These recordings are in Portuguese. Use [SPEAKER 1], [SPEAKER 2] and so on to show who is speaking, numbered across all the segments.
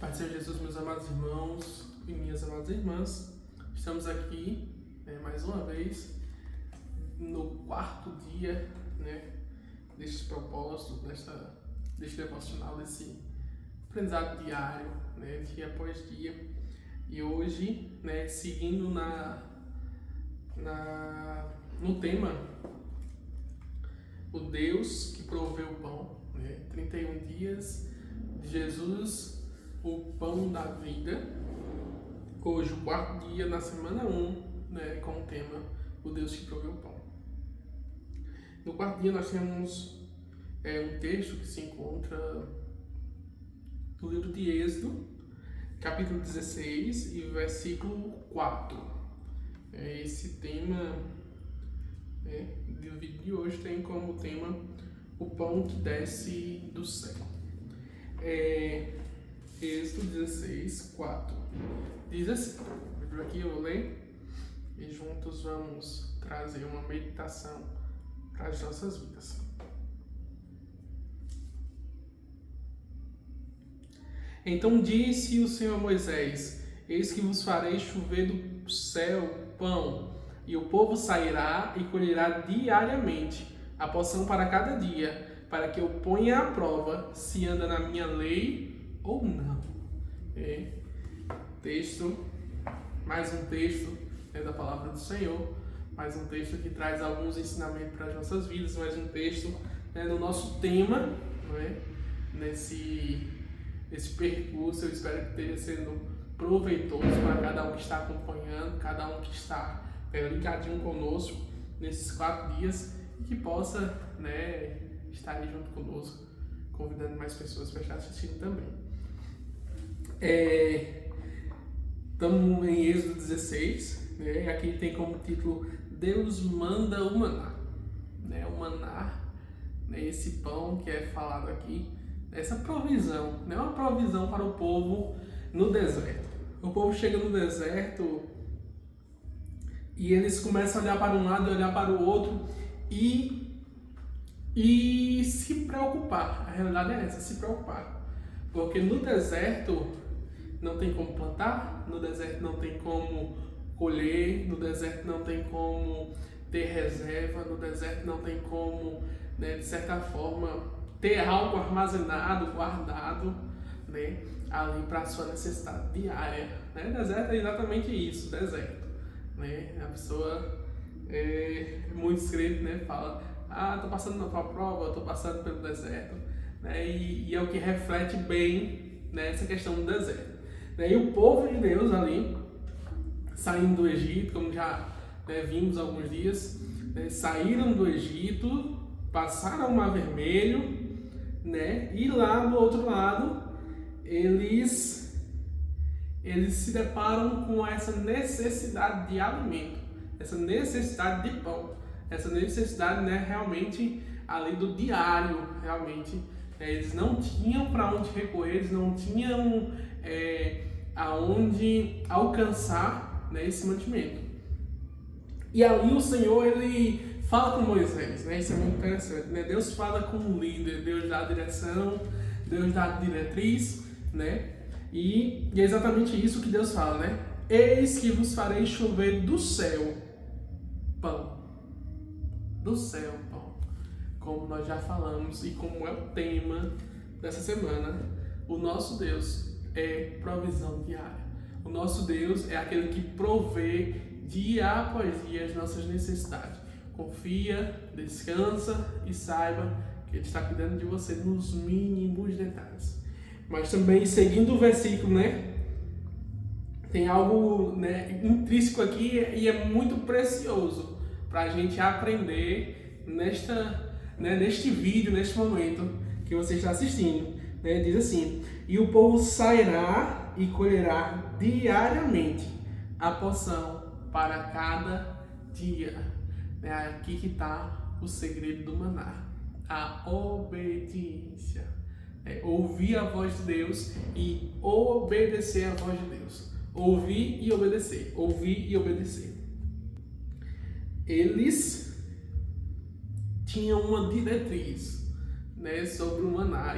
[SPEAKER 1] Pai do Senhor Jesus, meus amados irmãos e minhas amadas irmãs, estamos aqui mais uma vez no quarto dia deste propósito, deste devocional, desse aprendizado diário, dia após dia. E hoje, seguindo no tema, o Deus que proveu o pão, 31 dias de Jesus, o pão da vida. Hoje, o quarto dia na semana 1, com o tema, o Deus que proveu o pão. No quarto dia nós temos um texto que se encontra no livro de Êxodo, capítulo 16 e versículo 4. Esse tema do vídeo de hoje tem como tema o pão que desce do céu. Êxodo 16, 4. Diz assim, aqui eu vou ler e juntos vamos trazer uma meditação para as nossas vidas. Então disse o Senhor a Moisés: eis que vos farei chover do céu pão, e o povo sairá e colherá diariamente a porção para cada dia, para que eu ponha à prova se anda na minha lei ou não. Mais um texto da palavra do Senhor, mais um texto que traz alguns ensinamentos para as nossas vidas, mais um texto no nosso tema, nesse percurso. Eu espero que esteja sendo proveitoso para cada um que está acompanhando, cada um que está ligadinho conosco nesses 4 dias, e que possa estar aí junto conosco, convidando mais pessoas para estar assistindo também. Estamos em Êxodo 16, aqui tem como título Deus manda o maná. O maná, esse pão que é falado aqui, essa provisão, é uma provisão para o povo no deserto. O povo chega no deserto e eles começam a olhar para um lado e olhar para o outro e se preocupar. A realidade é essa, se preocupar. Porque no deserto não tem como plantar, no deserto não tem como colher, no deserto não tem como ter reserva, no deserto não tem como, de certa forma, ter algo armazenado, guardado, ali para a sua necessidade diária. Deserto é exatamente isso, deserto. A pessoa, muitos crentes, fala: estou passando na tua prova, estou passando pelo deserto. E é o que reflete bem essa questão do deserto. E o povo de Deus ali, saindo do Egito, como já vimos há alguns dias, saíram do Egito, passaram o Mar Vermelho, e lá do outro lado eles se deparam com essa necessidade de alimento, essa necessidade de pão, essa necessidade realmente ali do diário, realmente. Eles não tinham para onde recorrer, eles não tinham aonde alcançar esse mantimento. E ali o Senhor, ele fala com Moisés, isso é muito interessante. Deus fala com o líder, Deus dá a direção, Deus dá a diretriz, e é exatamente isso que Deus fala, eis que vos farei chover do céu pão. Do céu pão. Como nós já falamos e como é o tema dessa semana, o nosso Deus é provisão diária. O nosso Deus é aquele que provê dia após dia as nossas necessidades. Confia, descansa e saiba que Ele está cuidando de você nos mínimos detalhes. Mas também, seguindo o versículo, tem algo intrínseco aqui e é muito precioso para a gente aprender neste vídeo, neste momento que você está assistindo. Diz assim: e o povo sairá e colherá diariamente a porção para cada dia. Aqui que está o segredo do maná, a obediência. Ouvir a voz de Deus e obedecer a voz de Deus. Ouvir e obedecer, ouvir e obedecer. Eles tinham uma diretriz sobre o maná,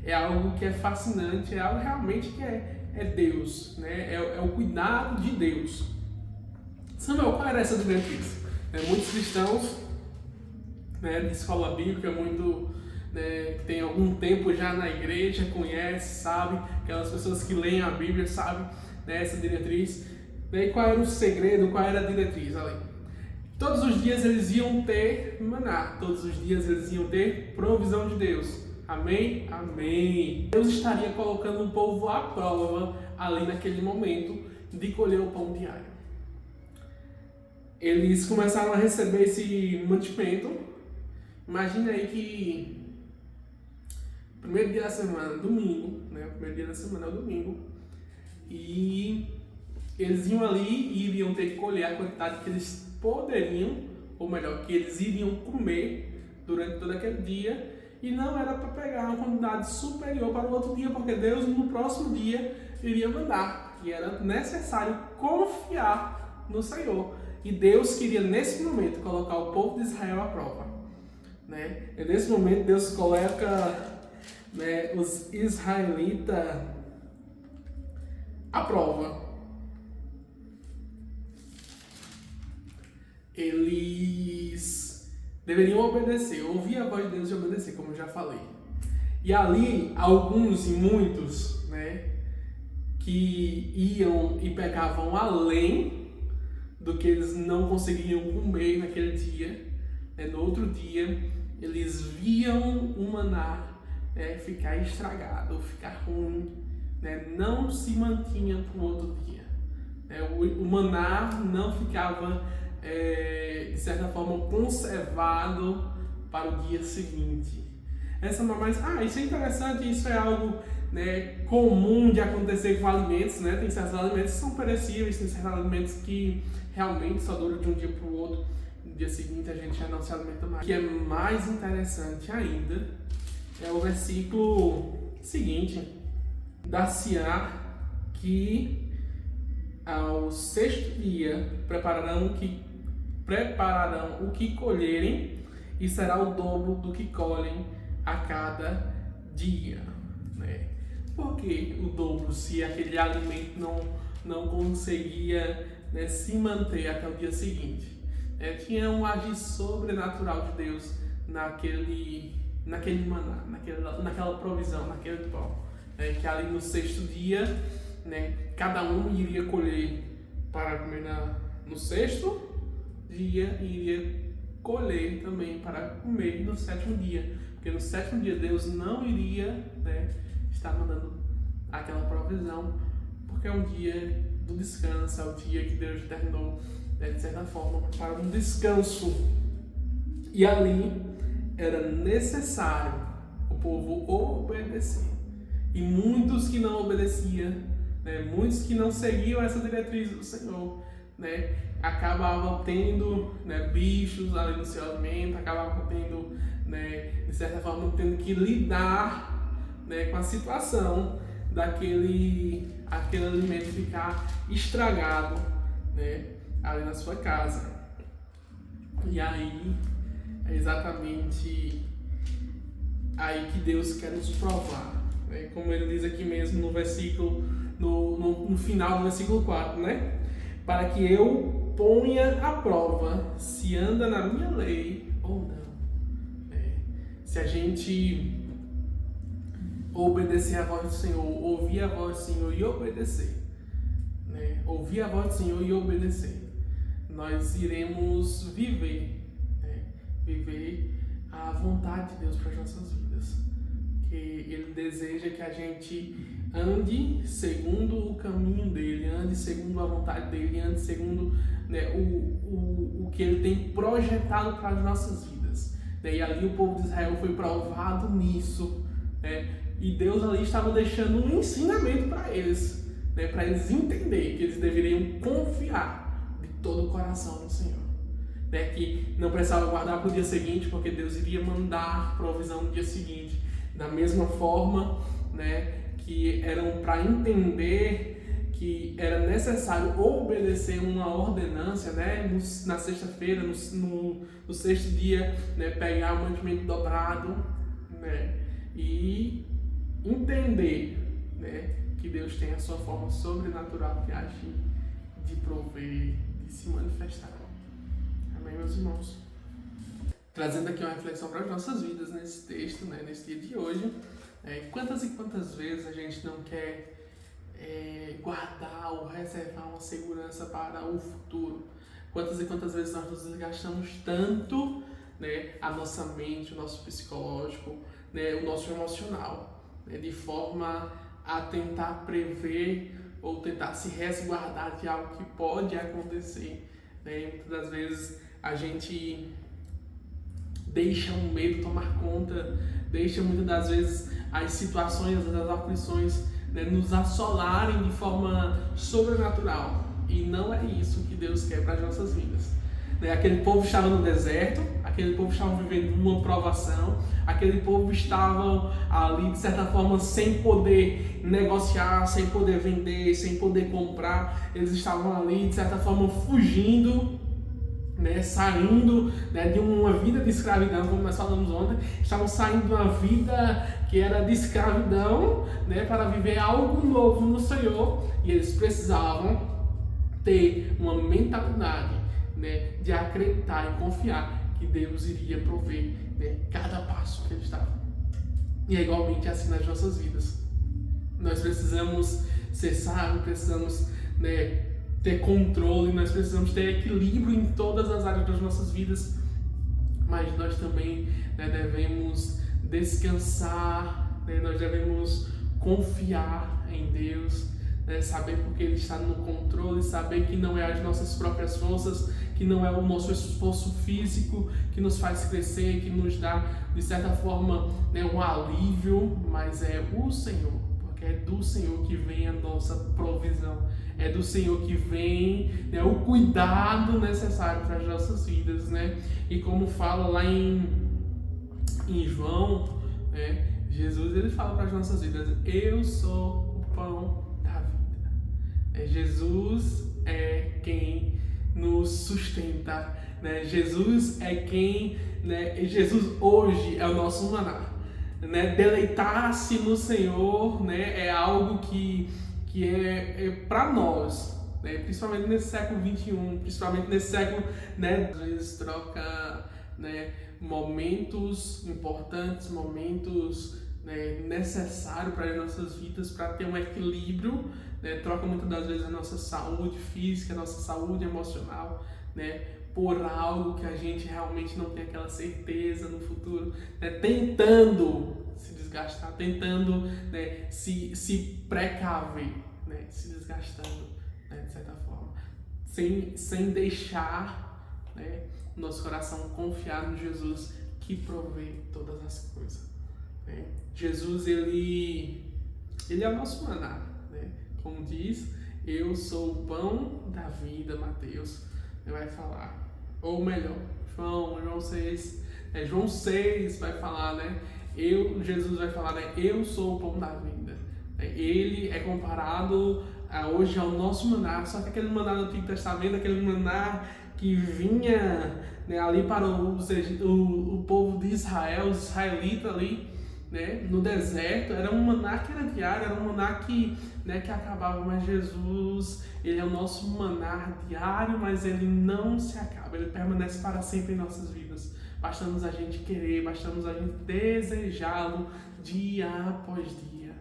[SPEAKER 1] é algo que é fascinante, é algo realmente que é Deus, né? É o cuidado de Deus. Samuel, qual era essa diretriz? Muitos cristãos, né, de escola bíblica, né, que tem algum tempo já na igreja, conhece, sabe, aquelas pessoas que leem a Bíblia, sabem, né, essa diretriz. E qual era o segredo, qual era a diretriz ali? Todos os dias eles iam ter maná, todos os dias eles iam ter provisão de Deus. Amém? Amém. Deus estaria colocando o povo à prova ali naquele momento de colher o pão diário. Eles começaram a receber esse mantimento. Imagina aí que primeiro dia da semana, domingo, né? O primeiro dia da semana é o domingo. E eles iam ali e iriam ter que colher a quantidade que eles poderiam, ou melhor, que eles iriam comer durante todo aquele dia. E não era para pegar uma quantidade superior para o outro dia, porque Deus no próximo dia iria mandar. E era necessário confiar no Senhor. E Deus queria, nesse momento, colocar o povo de Israel à prova. Né? E nesse momento, Deus coloca, né, os israelitas à prova. Eles deveriam obedecer, ouvir a voz de Deus e obedecer, como eu já falei. E ali, alguns e muitos, né, que iam e pegavam além do que eles não conseguiam comer naquele dia, né, no outro dia, eles viam o maná ficar estragado, ficar ruim, né, não se mantinha para o outro dia. O maná não ficava, de certa forma, conservado para o dia seguinte. Isso é interessante, isso é algo, né, comum de acontecer com alimentos, né? Tem certos alimentos que são perecíveis, tem certos alimentos que realmente só duram de um dia para o outro. No dia seguinte a gente já não se alimenta mais. O que é mais interessante ainda é o versículo seguinte: dar-se-á que ao sexto dia prepararão o que colherem, e será o dobro do que colhem a cada dia. Né? Por que o dobro, se aquele alimento não conseguia, né, se manter até o dia seguinte? Tinha um agir sobrenatural de Deus naquele maná, naquela provisão, naquele pão. Que ali no sexto dia, né, cada um iria colher para comer no sexto dia e iria colher também para comer no sétimo dia. Porque no sétimo dia Deus não iria, né, estar mandando aquela provisão, porque é um dia do descanso, é o dia que Deus determinou, né, de certa forma, para um descanso. E ali era necessário o povo obedecer. E muitos que não obedeciam, né, muitos que não seguiam essa diretriz do Senhor, né, acabavam tendo, né, bichos ali no seu alimento, acabavam tendo, né, de certa forma, tendo que lidar, né, com a situação daquele alimento ficar estragado, né, ali na sua casa. E aí é exatamente aí que Deus quer nos provar, né? Como ele diz aqui mesmo no versículo, no final do versículo 4, né? Para que eu ponha à prova se anda na minha lei ou não. Se a gente obedecer a voz do Senhor, ouvir a voz do Senhor e obedecer, né? Ouvir a voz do Senhor e obedecer, nós iremos viver, né? Viver a vontade de Deus para as nossas vidas. Que Ele deseja que a gente ande segundo o caminho dele, ande segundo a vontade dele, ande segundo, né, o que ele tem projetado para as nossas vidas. E ali o povo de Israel foi provado nisso, né? E Deus ali estava deixando um ensinamento para eles, né, para eles entenderem que eles deveriam confiar de todo o coração no Senhor. Né, que não precisava guardar para o dia seguinte, porque Deus iria mandar provisão no dia seguinte. Da mesma forma, né, que eram para entender que era necessário obedecer uma ordenância, né, na sexta-feira, no sexto dia, né, pegar o mantimento dobrado, né, e entender, né, que Deus tem a sua forma sobrenatural de agir, de prover, de se manifestar. Amém, meus irmãos? Trazendo aqui uma reflexão para as nossas vidas nesse texto, né, nesse dia de hoje. Quantas e quantas vezes a gente não quer guardar ou reservar uma segurança para o futuro? Quantas e quantas vezes nós nos desgastamos tanto, né, a nossa mente, o nosso psicológico, né, o nosso emocional, né, de forma a tentar prever ou tentar se resguardar de algo que pode acontecer, né? E muitas das vezes a gente deixa o medo tomar conta, deixa muitas das vezes as situações, as aflições, né, nos assolarem de forma sobrenatural. E não é isso que Deus quer para as nossas vidas. Aquele povo estava no deserto, aquele povo estava vivendo uma provação, aquele povo estava ali, de certa forma, sem poder negociar, sem poder vender, sem poder comprar. Eles estavam ali, de certa forma, fugindo, né, saindo, né, de uma vida de escravidão, como nós falamos ontem. Estavam saindo de uma vida que era de escravidão, né, para viver algo novo no Senhor, e eles precisavam ter uma mentalidade, né, de acreditar e confiar que Deus iria prover, né, cada passo que eles davam. E é igualmente assim nas nossas vidas. Nós precisamos ser sábios, precisamos, né, ter controle, nós precisamos ter equilíbrio em todas as áreas das nossas vidas, mas nós também, né, devemos descansar, né, nós devemos confiar em Deus, né, saber porque Ele está no controle, saber que não é as nossas próprias forças, que não é o nosso esforço físico que nos faz crescer, que nos dá, de certa forma, né, um alívio, mas é o Senhor, porque é do Senhor que vem a nossa provisão, é do Senhor que vem, né, o cuidado necessário para as nossas vidas, né? E como fala lá em João, né, Jesus, ele fala para as nossas vidas: eu sou o pão da vida. Jesus é quem nos sustenta, né? Jesus é quem, né? Jesus hoje é o nosso maná, né? Deleitar-se no Senhor, né, é algo que é para nós, né? Principalmente nesse século 21, principalmente nesse século, né, às vezes troca, né, momentos importantes, momentos, né, necessários para as nossas vidas, para ter um equilíbrio, né? Troca muitas das vezes a nossa saúde física, a nossa saúde emocional, né, por algo que a gente realmente não tem aquela certeza no futuro, né? Tentando se desgastar, tentando, né, se precaver, né, se desgastando, né, de certa forma, sem deixar, né, nosso coração confiar no Jesus que provê todas as coisas, né? Jesus, ele é o nosso maná, né? Como diz, eu sou o pão da vida, Mateus, ele vai falar, ou melhor, João 6, João 6 vai falar, né? Jesus vai falar, né? Eu sou o pão da vida. Ele é comparado hoje ao nosso maná, só que aquele maná do Antigo Testamento, aquele maná que vinha, né, ali para o povo de Israel, os israelitas ali, né, no deserto, era um maná que era diário, era um maná que, né, que acabava, mas Jesus, ele é o nosso maná diário, mas ele não se acaba, ele permanece para sempre em nossas vidas. Bastamos a gente querer, bastamos a gente desejá-lo dia após dia,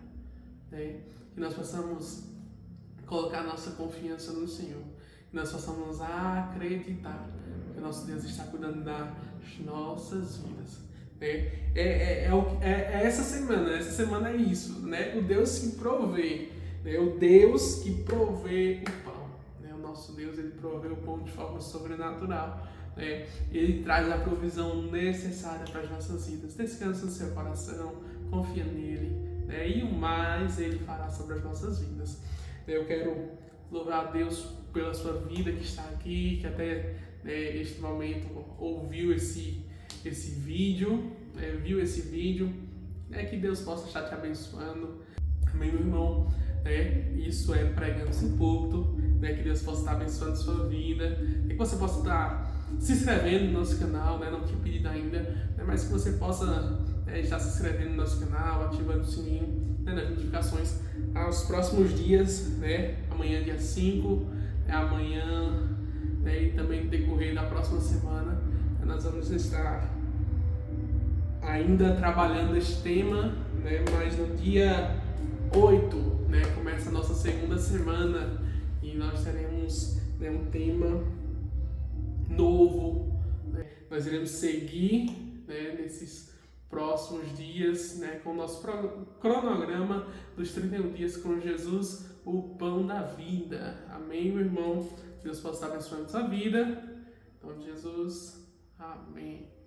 [SPEAKER 1] né? Que nós possamos colocar nossa confiança no Senhor, que nós possamos acreditar que o nosso Deus está cuidando das nossas vidas. Essa semana é isso, né? O Deus que provê, né? O Deus que provê o pão, né? O nosso Deus, ele provê o pão de forma sobrenatural, né? Ele traz a provisão necessária para as nossas vidas. Descansa no seu coração, confia nele, né? E o mais ele fará sobre as nossas vidas. Eu quero louvar a Deus pela sua vida que está aqui, que até, né, este momento ouviu esse vídeo, viu esse vídeo, que Deus possa estar te abençoando. Amém, meu irmão? Isso é pregando sem púlpito, que Deus possa estar abençoando a sua vida, que você possa estar se inscrevendo no nosso canal, não tinha pedido ainda, mas que você possa estar se inscrevendo no nosso canal, ativando o sininho, né, nas notificações aos próximos dias, né? Amanhã dia 5, amanhã, né, e também no decorrer da próxima semana, nós vamos estar ainda trabalhando este tema, né, mas no dia 8, né, começa a nossa segunda semana e nós teremos, né, um tema novo, né? Nós iremos seguir, né, nesses próximos dias, né, com o nosso cronograma dos 31 dias com Jesus, o pão da vida. Amém, meu irmão? Deus possa estar abençoando a sua vida. Em nome de Jesus. Amém.